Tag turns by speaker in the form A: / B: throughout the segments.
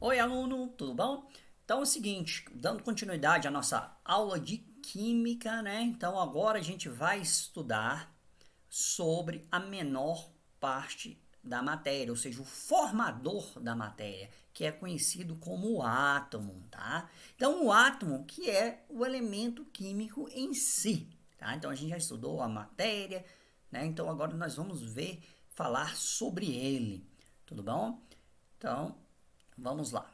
A: Oi, aluno, tudo bom? Então é o seguinte, dando continuidade à nossa aula de química, né? Então agora a gente vai estudar sobre a menor parte da matéria, ou seja, o formador da matéria, que é conhecido como o átomo, tá? Então o átomo que é o elemento químico em si, tá? Então a gente já estudou a matéria, né? Então agora nós vamos falar sobre ele, tudo bom? Então vamos lá.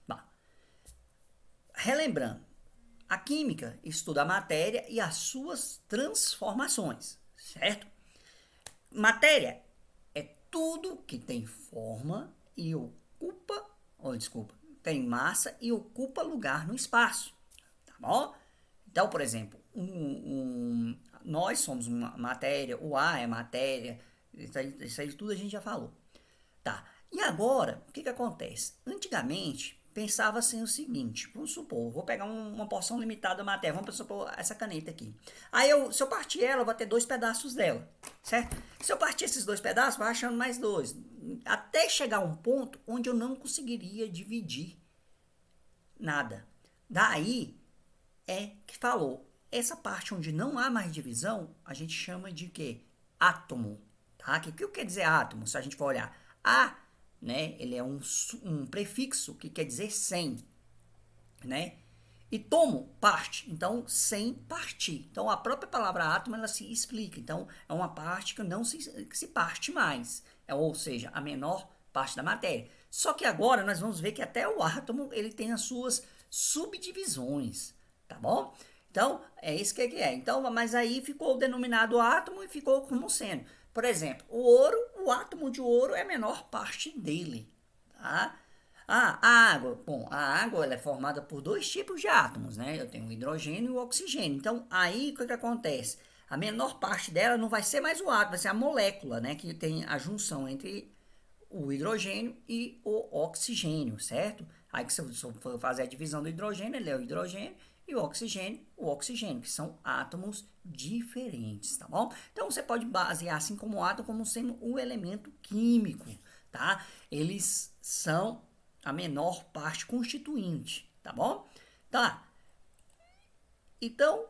A: Bom, relembrando, a química estuda a matéria e as suas transformações, certo? Matéria é tudo que tem forma e ocupa, ou desculpa, tem massa e ocupa lugar no espaço, tá bom? Então, por exemplo, nós somos uma matéria, o ar é matéria, isso aí tudo a gente já falou. Tá. E agora, o que que acontece? Antigamente, pensava assim o seguinte, vamos supor, vou pegar uma porção limitada da matéria, vamos supor essa caneta aqui. Aí, se eu partir ela, eu vou ter dois pedaços dela, certo? Se eu partir esses dois pedaços, vai achando mais dois. Até chegar a um ponto onde eu não conseguiria dividir nada. Daí, que falou, essa parte onde não há mais divisão, a gente chama de quê? Átomo, tá? O que quer dizer átomo? Se a gente for olhar, A, né, ele é um prefixo que quer dizer sem, né? E tomo, parte, então sem partir. Então a própria palavra átomo ela se explica. Então é uma parte que se parte mais, ou seja, a menor parte da matéria. Só que agora nós vamos ver que até o átomo ele tem as suas subdivisões, tá bom? Então é isso que é. Então, mas aí ficou denominado átomo e ficou como sendo. Por exemplo, o ouro, o átomo de ouro é a menor parte dele, tá? A água. Bom, a água ela é formada por dois tipos de átomos, né? Eu tenho o hidrogênio e o oxigênio. Então, aí o que acontece? A menor parte dela não vai ser mais o átomo, vai ser a molécula, né? Que tem a junção entre o hidrogênio e o oxigênio, certo? Aí que se eu for fazer a divisão do hidrogênio, ele é o hidrogênio e o oxigênio, que são átomos diferentes, tá bom? Então você pode basear assim como o átomo como sendo um elemento químico, tá? Eles são a menor parte constituinte, tá bom? Tá. Então,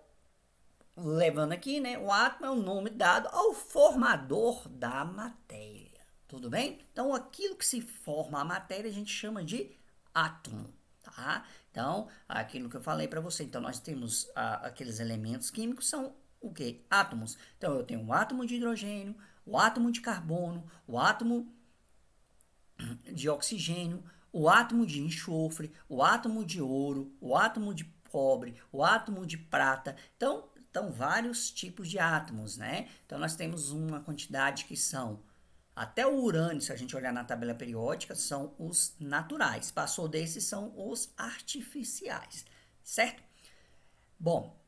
A: levando aqui, né? O átomo é o nome dado ao formador da matéria. Tudo bem? Então, aquilo que se forma a matéria a gente chama de átomo, tá? Então, aquilo que eu falei para você. Então, nós temos aqueles elementos químicos são o que? Átomos. Então, eu tenho o átomo de hidrogênio, o átomo de carbono, o átomo de oxigênio, o átomo de enxofre, o átomo de ouro, o átomo de cobre, o átomo de prata. Então vários tipos de átomos, né? Então nós temos uma quantidade que são até o urânio, se a gente olhar na tabela periódica, são os naturais. Passou desses são os artificiais, certo? Bom,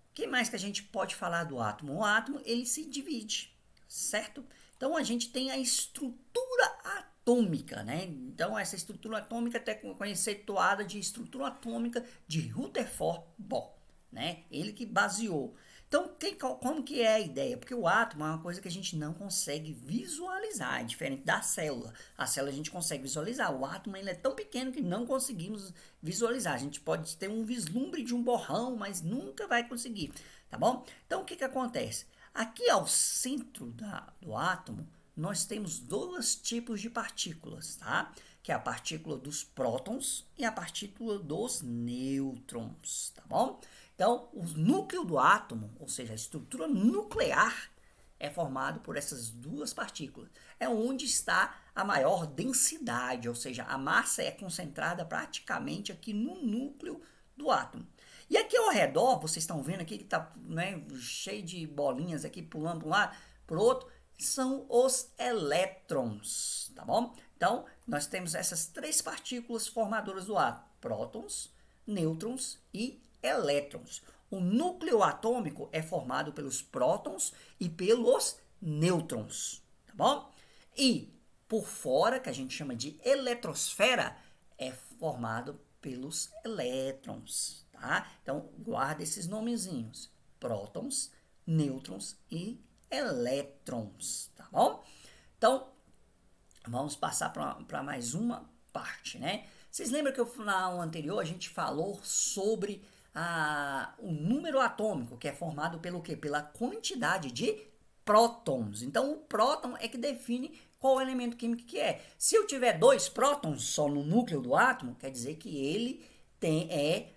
A: o que mais que a gente pode falar do átomo? O átomo ele se divide, certo? Então a gente tem a estrutura atômica, né? Então essa estrutura atômica até conceituada de estrutura atômica de Rutherford Bohr, né? Ele que baseou. Então, como que é a ideia? Porque o átomo é uma coisa que a gente não consegue visualizar, é diferente da célula. A célula a gente consegue visualizar, o átomo ele é tão pequeno que não conseguimos visualizar. A gente pode ter um vislumbre de um borrão, mas nunca vai conseguir, tá bom? Então, o que acontece? Aqui ao centro do átomo, nós temos dois tipos de partículas, tá? Que é a partícula dos prótons e a partícula dos nêutrons, tá bom? Então, o núcleo do átomo, ou seja, a estrutura nuclear, é formado por essas duas partículas. É onde está a maior densidade, ou seja, a massa é concentrada praticamente aqui no núcleo do átomo. E aqui ao redor, vocês estão vendo aqui que está, né, cheio de bolinhas aqui pulando para um lado, para o outro, são os elétrons, tá bom? Então, nós temos essas três partículas formadoras do átomo: prótons, nêutrons e elétrons. O núcleo atômico é formado pelos prótons e pelos nêutrons, tá bom? E por fora, que a gente chama de eletrosfera, é formado pelos elétrons, tá? Então, guarda esses nomezinhos: prótons, nêutrons e elétrons, tá bom? Então, vamos passar para mais uma parte, né? Vocês lembram que na aula anterior a gente falou sobre o número atômico, que é formado pelo quê? Pela quantidade de prótons. Então, o próton é que define qual o elemento químico que é. Se eu tiver 2 prótons só no núcleo do átomo, quer dizer que ele é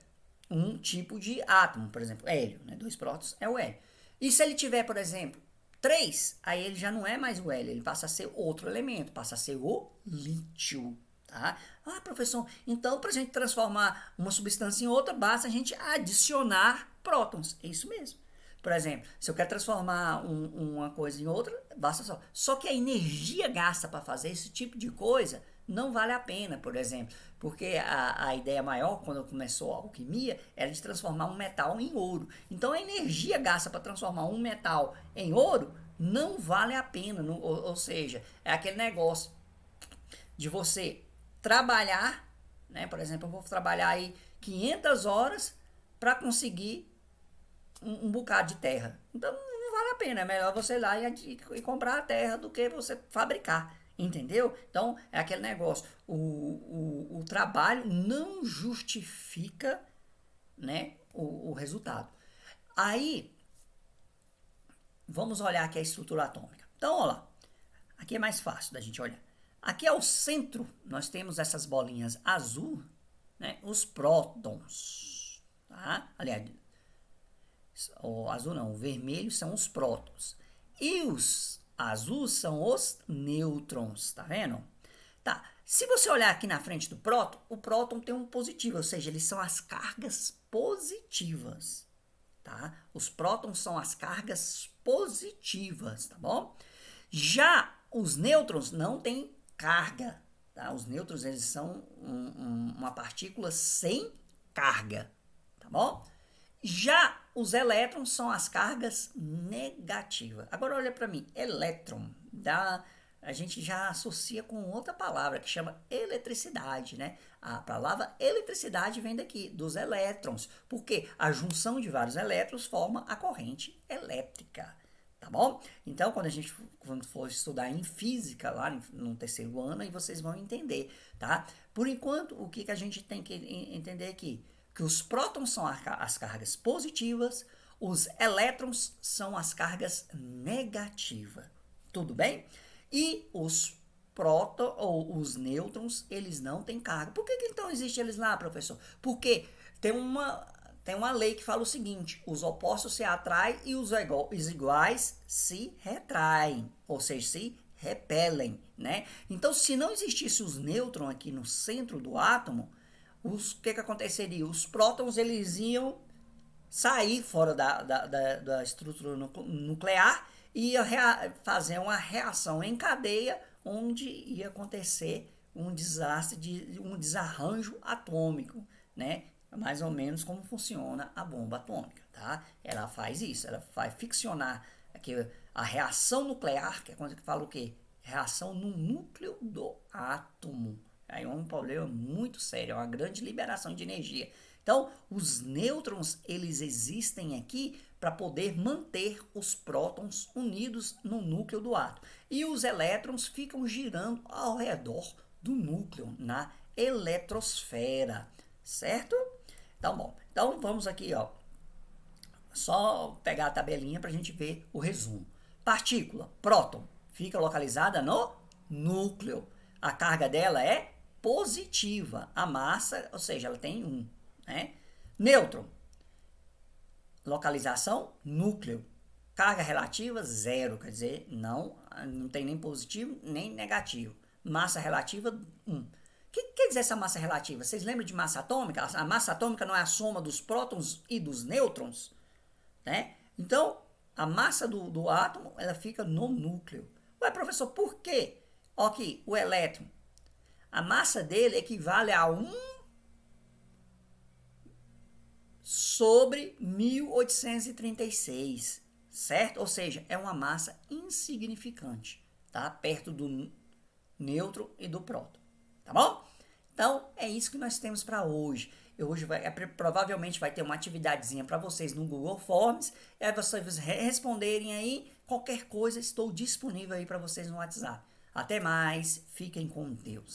A: um tipo de átomo, por exemplo, hélio, né? 2 prótons é o hélio. E se ele tiver, por exemplo, 3, aí ele já não é mais o hélio, ele passa a ser outro elemento, passa a ser o lítio. Tá? Ah, professor, então para a gente transformar uma substância em outra, basta a gente adicionar prótons. É isso mesmo. Por exemplo, se eu quero transformar uma coisa em outra, basta só. Só que a energia gasta para fazer esse tipo de coisa não vale a pena, por exemplo. Porque a ideia maior, quando começou a alquimia, era de transformar um metal em ouro. Então a energia gasta para transformar um metal em ouro não vale a pena. Ou seja, é aquele negócio de você trabalhar, né? Por exemplo, eu vou trabalhar aí 500 horas para conseguir um bocado de terra. Então não vale a pena, é melhor você ir lá e comprar a terra do que você fabricar, entendeu? Então é aquele negócio, o trabalho não justifica, né, o resultado. Aí, vamos olhar aqui a estrutura atômica. Então, olha lá, aqui é mais fácil da gente olhar. Aqui ao centro, nós temos essas bolinhas azul, né, os prótons, tá? Aliás, o azul não, o vermelho são os prótons. E os azuis são os nêutrons, tá vendo? Tá, se você olhar aqui na frente do próton, o próton tem um positivo, ou seja, eles são as cargas positivas, tá? Os prótons são as cargas positivas, tá bom? Já os nêutrons não têm carga, tá? Os nêutrons, eles são uma partícula sem carga, tá bom? Já os elétrons são as cargas negativas. Agora olha para mim, elétron, a gente já associa com outra palavra que chama eletricidade, né? A palavra eletricidade vem daqui, dos elétrons, porque a junção de vários elétrons forma a corrente elétrica, tá bom? Então, quando for estudar em física, lá no terceiro ano, aí vocês vão entender, tá? Por enquanto, o que a gente tem que entender aqui? Que os prótons são as cargas positivas, os elétrons são as cargas negativas. Tudo bem? E os prótons ou os nêutrons, eles não têm carga. Por que então existe eles lá, professor? Porque tem uma lei que fala o seguinte: os opostos se atraem e os iguais se retraem, ou seja, se repelem, né? Então, se não existisse os nêutrons aqui no centro do átomo, o que aconteceria? Os prótons eles iam sair fora da estrutura nuclear e ia fazer uma reação em cadeia onde ia acontecer um desastre, um desarranjo atômico, né? Mais ou menos como funciona a bomba atômica, tá? Ela faz isso, ela vai ficcionar aqui a reação nuclear, que é quando fala o quê? Reação no núcleo do átomo. Aí é um problema muito sério, é uma grande liberação de energia. Então, os nêutrons, eles existem aqui para poder manter os prótons unidos no núcleo do átomo. E os elétrons ficam girando ao redor do núcleo, na eletrosfera, certo? Então, bom, então vamos aqui, ó, só pegar a tabelinha para a gente ver o resumo. Partícula, próton, fica localizada no núcleo. A carga dela é positiva. A massa, ou seja, ela tem 1. Né? Nêutron, localização, núcleo. Carga relativa, 0. Quer dizer, não tem nem positivo nem negativo. Massa relativa, 1. O que quer dizer essa massa relativa? Vocês lembram de massa atômica? A massa atômica não é a soma dos prótons e dos nêutrons? Né? Então, a massa do átomo ela fica no núcleo. Ué, professor, por quê? Aqui, o elétron. A massa dele equivale a 1 sobre 1836, certo? Ou seja, é uma massa insignificante, tá? Perto do nêutron e do próton, tá bom? Então, é isso que nós temos para hoje. Hoje provavelmente vai ter uma atividadezinha para vocês no Google Forms. E aí vocês responderem aí. Qualquer coisa, estou disponível aí para vocês no WhatsApp. Até mais. Fiquem com Deus.